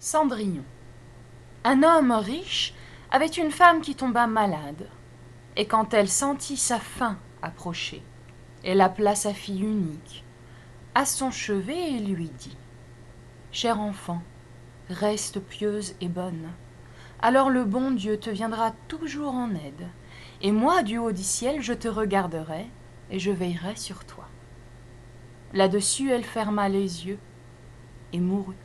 Cendrillon. Un homme riche avait une femme qui tomba malade, et quand elle sentit sa fin approcher, elle appela sa fille unique à son chevet et lui dit : « Cher enfant, reste pieuse et bonne, alors le bon Dieu te viendra toujours en aide, et moi du haut du ciel je te regarderai et je veillerai sur toi. » Là-dessus elle ferma les yeux et mourut.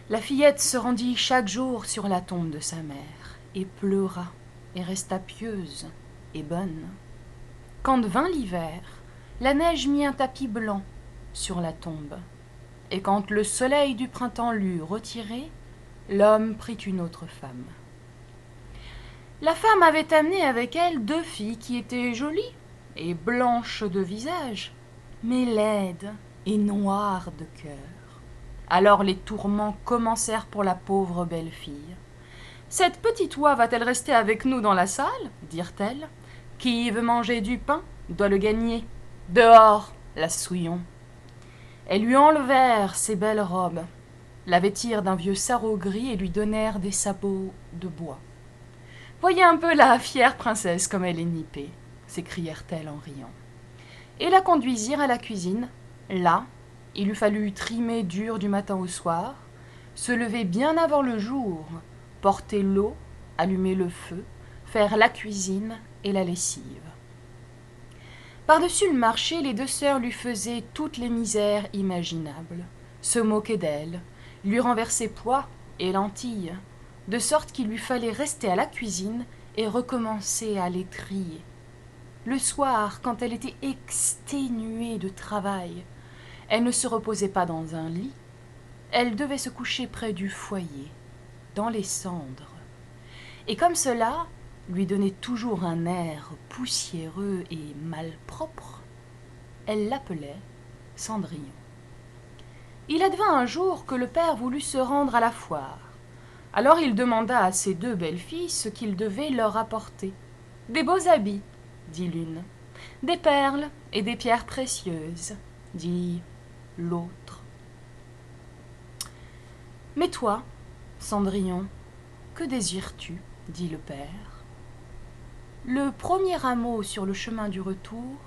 La fillette se rendit chaque jour sur la tombe de sa mère, et pleura, et resta pieuse et bonne. Quand vint l'hiver, la neige mit un tapis blanc sur la tombe, et quand le soleil du printemps l'eut retiré, l'homme prit une autre femme. La femme avait amené avec elle 2 filles qui étaient jolies et blanches de visage, mais laides et noires de cœur. Alors les tourments commencèrent pour la pauvre belle fille. « Cette petite oie va-t-elle rester avec nous dans la salle ?» dirent-elles. « Qui veut manger du pain doit le gagner. Dehors, la souillon !» Elles lui enlevèrent ses belles robes, la vêtirent d'un vieux sarrau gris et lui donnèrent des sabots de bois. « Voyez un peu la fière princesse comme elle est nippée !» s'écrièrent-elles en riant. Et la conduisirent à la cuisine. Là, il eût fallu trimer dur du matin au soir, se lever bien avant le jour, porter l'eau, allumer le feu, faire la cuisine et la lessive. Par-dessus le marché, les 2 sœurs lui faisaient toutes les misères imaginables, se moquaient d'elle, lui renversaient pois et lentilles, de sorte qu'il lui fallait rester à la cuisine et recommencer à les trier. Le soir, quand elle était exténuée de travail, elle ne se reposait pas dans un lit, elle devait se coucher près du foyer, dans les cendres. Et comme cela lui donnait toujours un air poussiéreux et malpropre, elle l'appelait Cendrillon. Il advint un jour que le père voulut se rendre à la foire. Alors il demanda à ses 2 belles filles ce qu'il devait leur apporter. « Des beaux habits, » dit l'une. « Des perles et des pierres précieuses, » dit l'autre. « Mais toi, Cendrillon, que désires-tu » dit le père. « Le premier rameau sur le chemin du retour,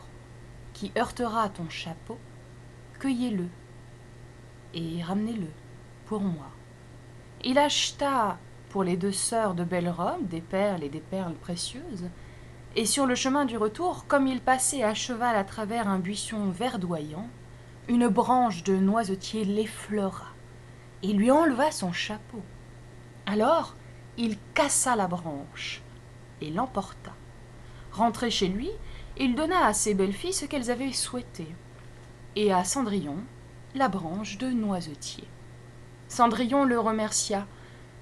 qui heurtera ton chapeau, cueillez-le et ramenez-le pour moi. » Il acheta pour les 2 sœurs de belles robes, des perles et des perles précieuses, et sur le chemin du retour, comme il passait à cheval à travers un buisson verdoyant, une branche de noisetier l'effleura et lui enleva son chapeau. Alors il cassa la branche et l'emporta. Rentré chez lui, il donna à ses belles filles ce qu'elles avaient souhaité, et à Cendrillon la branche de noisetier. Cendrillon le remercia,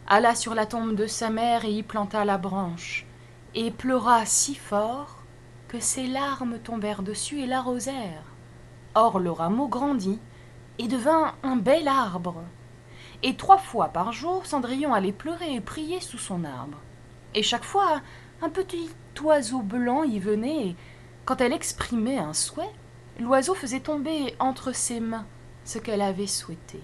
alla sur la tombe de sa mère et y planta la branche, et pleura si fort que ses larmes tombèrent dessus et l'arrosèrent. Or le rameau grandit et devint un bel arbre. Et 3 fois par jour, Cendrillon allait pleurer et prier sous son arbre. Et chaque fois, un petit oiseau blanc y venait, et quand elle exprimait un souhait, l'oiseau faisait tomber entre ses mains ce qu'elle avait souhaité.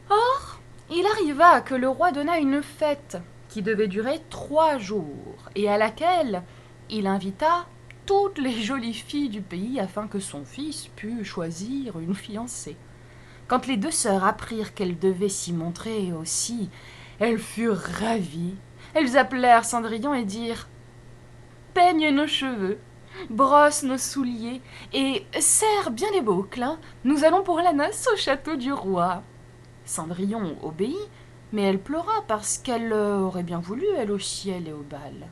Or, il arriva que le roi donna une fête qui devait durer 3 jours, et à laquelle il invita toutes les jolies filles du pays afin que son fils pût choisir une fiancée. Quand les 2 sœurs apprirent qu'elles devaient s'y montrer aussi, elles furent ravies. Elles appelèrent Cendrillon et dirent : « Peigne nos cheveux, brosse nos souliers et serre bien les boucles, hein. Nous allons pour la noce au château du roi. » Cendrillon obéit, mais elle pleura parce qu'elle aurait bien voulu, elle aussi, aller au bal.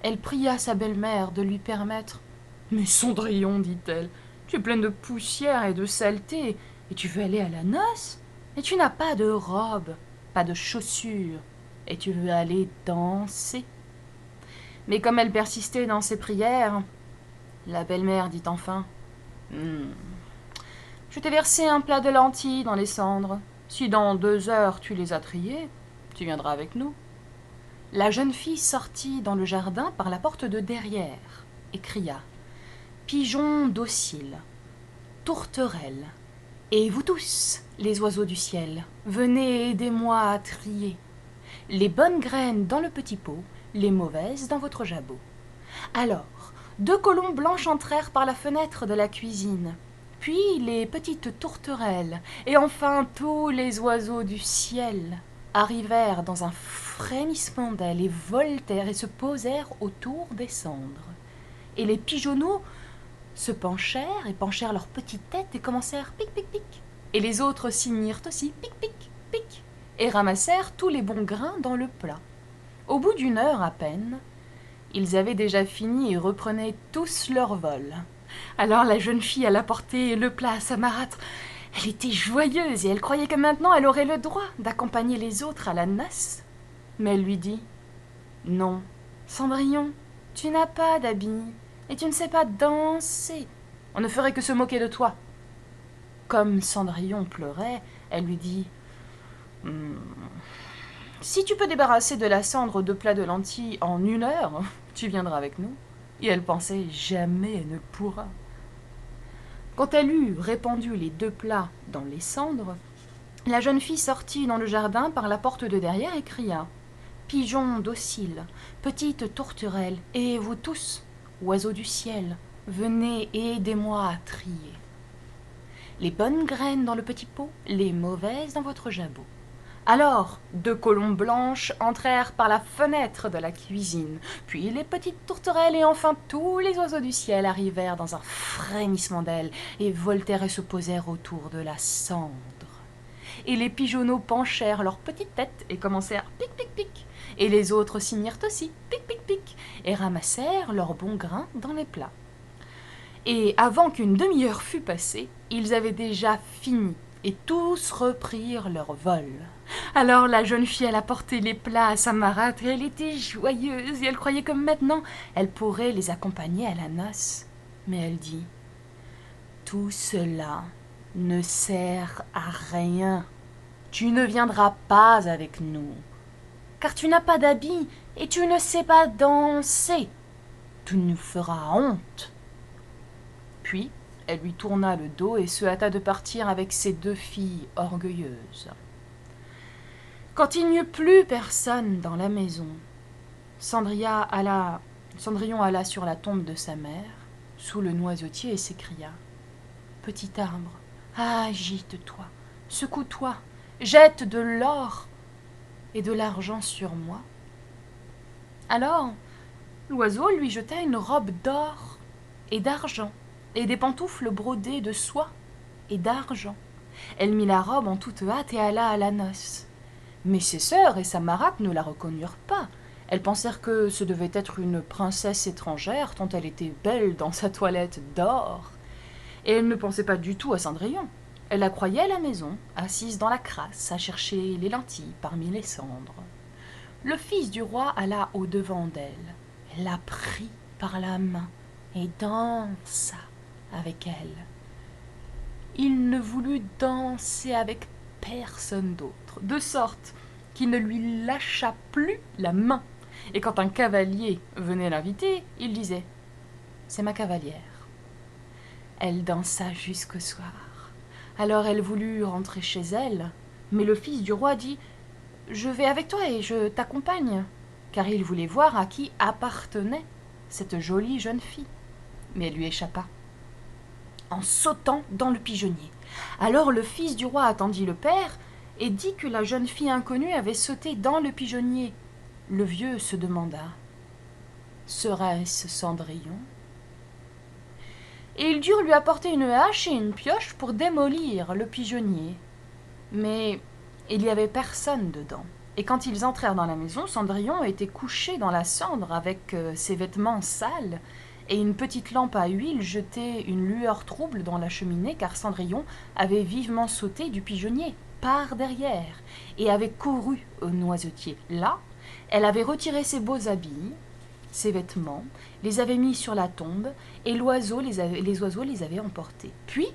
Elle pria sa belle-mère de lui permettre. « Mais Cendrillon, dit-elle, tu es pleine de poussière et de saleté, et tu veux aller à la noce, et tu n'as pas de robe, pas de chaussures, et tu veux aller danser. » Mais comme elle persistait dans ses prières, la belle-mère dit enfin : « Je t'ai versé un plat de lentilles dans les cendres. Si dans 2 heures tu les as triées, tu viendras avec nous. » La jeune fille sortit dans le jardin par la porte de derrière et cria : « Pigeon docile, tourterelle, Et vous tous, les oiseaux du ciel, venez aidez-moi à trier. Les bonnes graines dans le petit pot, les mauvaises dans votre jabot. Alors, 2 colombes blanches entrèrent par la fenêtre de la cuisine, puis les petites tourterelles, et enfin tous les oiseaux du ciel arrivèrent dans un frémissement d'ailes et voltèrent et se posèrent autour des cendres. Et les pigeonneaux se penchèrent et penchèrent leurs petites têtes et commencèrent pic pic pic. Et les autres signirent aussi pic pic pic et ramassèrent tous les bons grains dans le plat. Au bout d'1 heure à peine, ils avaient déjà fini et reprenaient tous leur vol. Alors la jeune fille alla porter le plat à sa marâtre. Elle était joyeuse et elle croyait que maintenant elle aurait le droit d'accompagner les autres à la noce. Mais elle lui dit « Non, Cendrillon, tu n'as pas d'habit et tu ne sais pas danser. On ne ferait que se moquer de toi. » Comme Cendrillon pleurait, elle lui dit « Si tu peux débarrasser de la cendre 2 plats de lentilles en 1 heure, tu viendras avec nous. » Et elle pensait « Jamais elle ne pourra. » Quand elle eut répandu les 2 plats dans les cendres, la jeune fille sortit dans le jardin par la porte de derrière et cria « Pigeons dociles, petites tourterelles, et vous tous, oiseaux du ciel, venez et aidez-moi à trier. Les bonnes graines dans le petit pot, les mauvaises dans votre jabot. » Alors, 2 colombes blanches entrèrent par la fenêtre de la cuisine, puis les petites tourterelles et enfin tous les oiseaux du ciel arrivèrent dans un frémissement d'ailes et voltèrent et se posèrent autour de la cendre. Et les pigeonneaux penchèrent leurs petites têtes et commencèrent pic pic pic, et les autres signèrent aussi pic pic pic et ramassèrent leurs bons grains dans les plats. Et avant qu'une demi-heure fût passée, ils avaient déjà fini et tous reprirent leur vol. Alors la jeune fille alla porter les plats à sa marâtre et elle était joyeuse et elle croyait que maintenant elle pourrait les accompagner à la noce. Mais elle dit « Tout cela ne sert à rien. Tu ne viendras pas avec nous, car tu n'as pas d'habit et tu ne sais pas danser. Tu nous feras honte. » Puis elle lui tourna le dos et se hâta de partir avec ses 2 filles orgueilleuses. Quand il n'y eut plus personne dans la maison, Cendrillon alla sur la tombe de sa mère, sous le noisetier, et s'écria « Petit arbre, agite-toi, secoue-toi, jette de l'or et de l'argent sur moi. » Alors, l'oiseau lui jeta une robe d'or et d'argent, et des pantoufles brodées de soie et d'argent. Elle mit la robe en toute hâte et alla à la noce. Mais ses sœurs et sa marâtre ne la reconnurent pas. Elles pensèrent que ce devait être une princesse étrangère, tant elle était belle dans sa toilette d'or. Et elles ne pensaient pas du tout à Cendrillon. Elles la croyaient à la maison, assise dans la crasse, à chercher les lentilles parmi les cendres. Le fils du roi alla au-devant d'elle, la prit par la main et dansa avec elle. Il ne voulut danser avec personne d'autre, de sorte qu'il ne lui lâcha plus la main. Et quand un cavalier venait l'inviter, il disait « C'est ma cavalière. » Elle dansa jusqu'au soir. Alors elle voulut rentrer chez elle, mais le fils du roi dit « Je vais avec toi et je t'accompagne », car il voulait voir à qui appartenait cette jolie jeune fille. Mais elle lui échappa en sautant dans le pigeonnier. Alors le fils du roi attendit le père et dit que la jeune fille inconnue avait sauté dans le pigeonnier. Le vieux se demanda « Serait-ce Cendrillon ?» Et ils durent lui apporter une hache et une pioche pour démolir le pigeonnier. Mais il n'y avait personne dedans. Et quand ils entrèrent dans la maison, Cendrillon était couché dans la cendre avec ses vêtements sales, et une petite lampe à huile jetait une lueur trouble dans la cheminée, car Cendrillon avait vivement sauté du pigeonnier par derrière et avait couru au noisetier. Là, elle avait retiré ses beaux habits, ses vêtements, les avait mis sur la tombe, et les oiseaux les avaient emportés. Puis,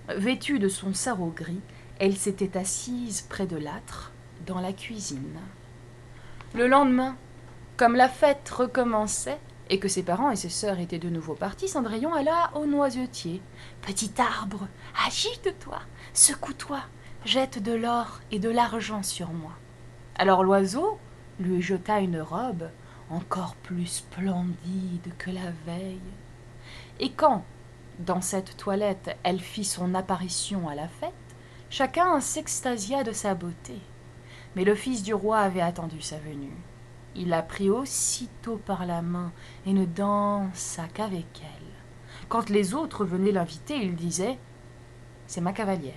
vêtue de son sarrau gris, elle s'était assise près de l'âtre dans la cuisine. Le lendemain, comme la fête recommençait, et que ses parents et ses sœurs étaient de nouveau partis, Cendrillon alla au noisetier. « Petit arbre, agite-toi, secoue-toi, jette de l'or et de l'argent sur moi. » Alors l'oiseau lui jeta une robe encore plus splendide que la veille. Et quand, dans cette toilette, elle fit son apparition à la fête, chacun s'extasia de sa beauté. Mais le fils du roi avait attendu sa venue. Il la prit aussitôt par la main et ne dansa qu'avec elle. Quand les autres venaient l'inviter, il disait « C'est ma cavalière ».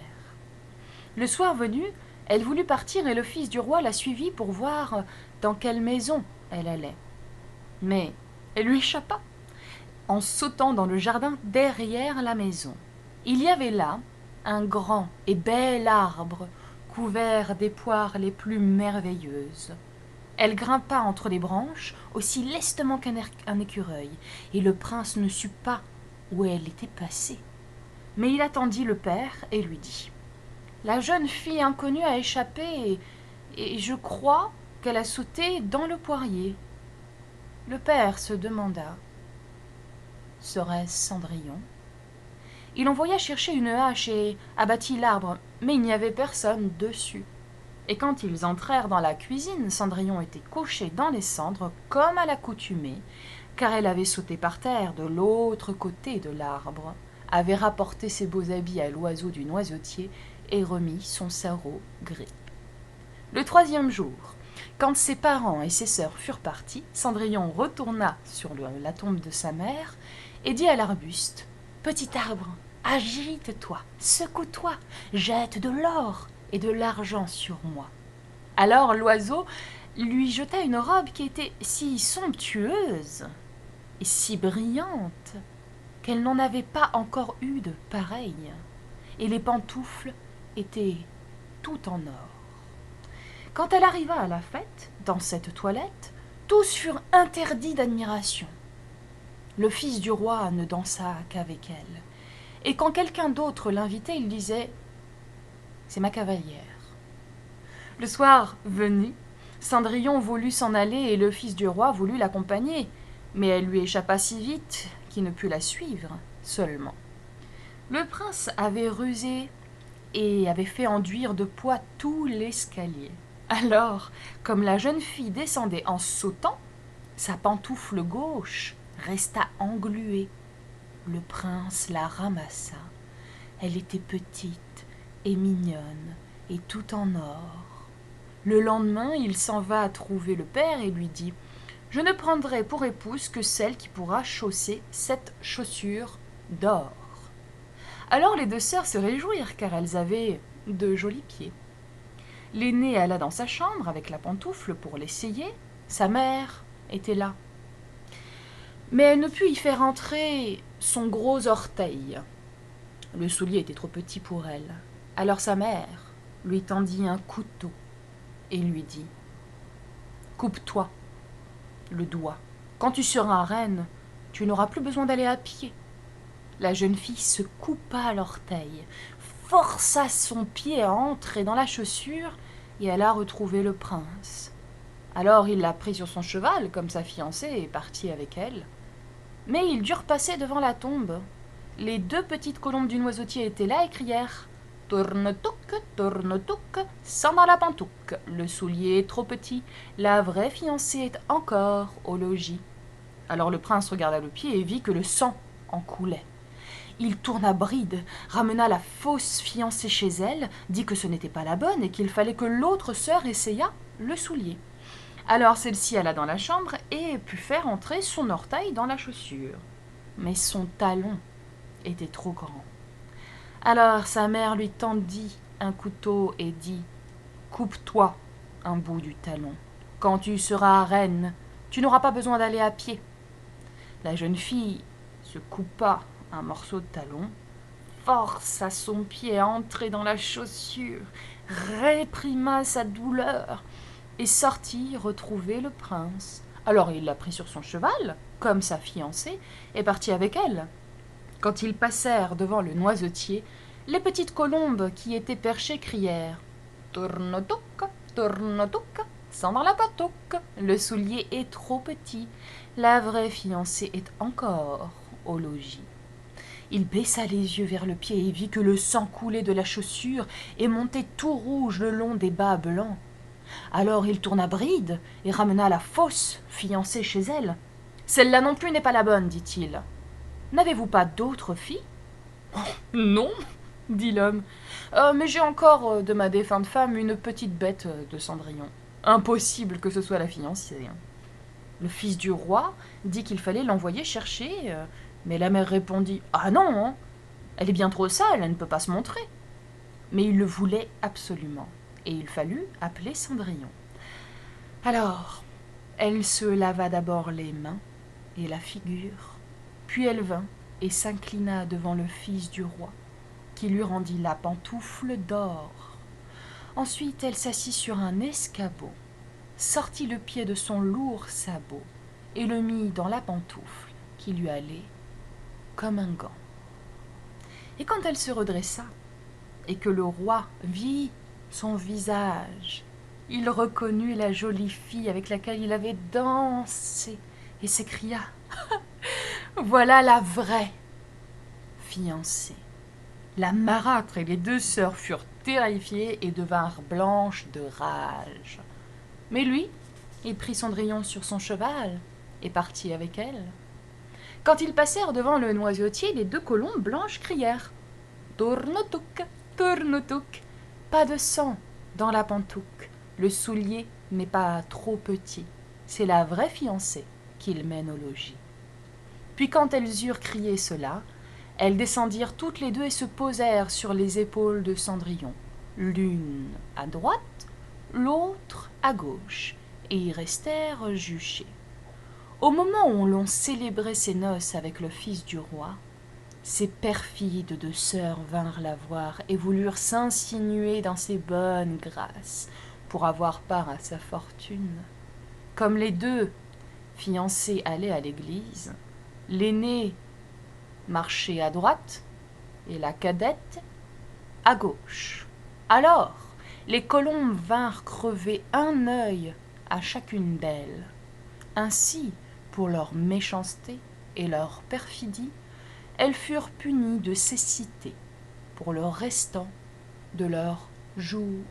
Le soir venu, elle voulut partir et le fils du roi la suivit pour voir dans quelle maison elle allait. Mais elle lui échappa en sautant dans le jardin derrière la maison. Il y avait là un grand et bel arbre couvert des poires les plus merveilleuses. Elle grimpa entre les branches aussi lestement qu'un écureuil, et le prince ne sut pas où elle était passée. Mais il attendit le père et lui dit « La jeune fille inconnue a échappé et je crois qu'elle a sauté dans le poirier. » Le père se demanda « Serait-ce Cendrillon ?» Il envoya chercher une hache et abattit l'arbre, mais il n'y avait personne dessus. Et quand ils entrèrent dans la cuisine, Cendrillon était couchée dans les cendres comme à l'accoutumée, car elle avait sauté par terre de l'autre côté de l'arbre, avait rapporté ses beaux habits à l'oiseau du noisetier et remis son sarrau gris. Le troisième jour, quand ses parents et ses sœurs furent partis, Cendrillon retourna sur la tombe de sa mère et dit à l'arbuste « Petit arbre, agite-toi, secoue-toi, jette de l'or et de l'argent sur moi. » Alors l'oiseau lui jeta une robe qui était si somptueuse et si brillante qu'elle n'en avait pas encore eu de pareille, et les pantoufles étaient tout en or. Quand elle arriva à la fête, dans cette toilette, tous furent interdits d'admiration. Le fils du roi ne dansa qu'avec elle, et quand quelqu'un d'autre l'invitait, il disait « C'est ma cavalière. » Le soir venu, Cendrillon voulut s'en aller et le fils du roi voulut l'accompagner, mais elle lui échappa si vite qu'il ne put la suivre seulement. Le prince avait rusé et avait fait enduire de poids tout l'escalier. Alors, comme la jeune fille descendait en sautant, sa pantoufle gauche resta engluée. Le prince la ramassa. Elle était petite et mignonne et tout en or. Le lendemain, il s'en va trouver le père et lui dit « Je ne prendrai pour épouse que celle qui pourra chausser cette chaussure d'or. » Alors les deux sœurs se réjouirent car elles avaient de jolis pieds. L'aînée alla dans sa chambre avec la pantoufle pour l'essayer. Sa mère était là. Mais elle ne put y faire entrer son gros orteil. Le soulier était trop petit pour elle. Alors sa mère lui tendit un couteau et lui dit « Coupe-toi le doigt. Quand tu seras reine, tu n'auras plus besoin d'aller à pied. » La jeune fille se coupa l'orteil, força son pied à entrer dans la chaussure et alla retrouver le prince. Alors il la prit sur son cheval, comme sa fiancée, et partit avec elle. Mais ils durent passer devant la tombe. Les deux petites colombes du noisetier étaient là et crièrent « Tourne-touc, sans dans la pantouque. Le soulier est trop petit, la vraie fiancée est encore au logis. » Alors le prince regarda le pied et vit que le sang en coulait. Il tourna bride, ramena la fausse fiancée chez elle, dit que ce n'était pas la bonne et qu'il fallait que l'autre sœur essayât le soulier. Alors celle-ci alla dans la chambre et put faire entrer son orteil dans la chaussure. Mais son talon était trop grand. Alors sa mère lui tendit un couteau et dit « Coupe-toi un bout du talon. Quand tu seras reine, tu n'auras pas besoin d'aller à pied. » La jeune fille se coupa un morceau de talon, força son pied à entrer dans la chaussure, réprima sa douleur et sortit retrouver le prince. Alors il la prit sur son cheval, comme sa fiancée, et partit avec elle. Quand ils passèrent devant le noisetier, les petites colombes qui étaient perchées crièrent « Tourne-touc, sans dans la pantouque. Le soulier est trop petit. La vraie fiancée est encore au logis. Il baissa les yeux vers le pied et vit que le sang coulait de la chaussure et montait tout rouge le long des bas blancs. Alors il tourna bride et ramena la fausse fiancée chez elle. « Celle-là non plus n'est pas la bonne, dit-il. N'avez-vous pas d'autres filles ?»« Non, dit l'homme. Mais j'ai encore de ma défunte femme une petite bête de Cendrillon. Impossible que ce soit la fiancée. » Le fils du roi dit qu'il fallait l'envoyer chercher, mais la mère répondit « Ah non, hein, elle est bien trop sale, elle ne peut pas se montrer. » Mais il le voulait absolument, et il fallut appeler Cendrillon. Alors, elle se lava d'abord les mains et la figure, puis elle vint et s'inclina devant le fils du roi, qui lui rendit la pantoufle d'or. Ensuite, elle s'assit sur un escabeau, sortit le pied de son lourd sabot et le mit dans la pantoufle qui lui allait comme un gant. Et quand elle se redressa et que le roi vit son visage, il reconnut la jolie fille avec laquelle il avait dansé et s'écria « Voilà la vraie fiancée !» La marâtre et les deux sœurs furent terrifiées et devinrent blanches de rage. Mais lui, il prit Cendrillon sur son cheval et partit avec elle. Quand ils passèrent devant le noisetier, les deux colombes blanches crièrent « Tournoutouc, tournoutouc !» Pas de sang dans la pantouque, le soulier n'est pas trop petit, c'est la vraie fiancée qu'il mène au logis. Puis quand elles eurent crié cela, elles descendirent toutes les deux et se posèrent sur les épaules de Cendrillon, l'une à droite, l'autre à gauche, et y restèrent juchées. Au moment où l'on célébrait ses noces avec le fils du roi, ces perfides deux sœurs vinrent la voir et voulurent s'insinuer dans ses bonnes grâces pour avoir part à sa fortune. Comme les deux fiancés allaient à l'église, l'aînée marchait à droite et la cadette à gauche. Alors, les colombes vinrent crever un œil à chacune d'elles. Ainsi, pour leur méchanceté et leur perfidie, elles furent punies de cécité pour le restant de leur jour.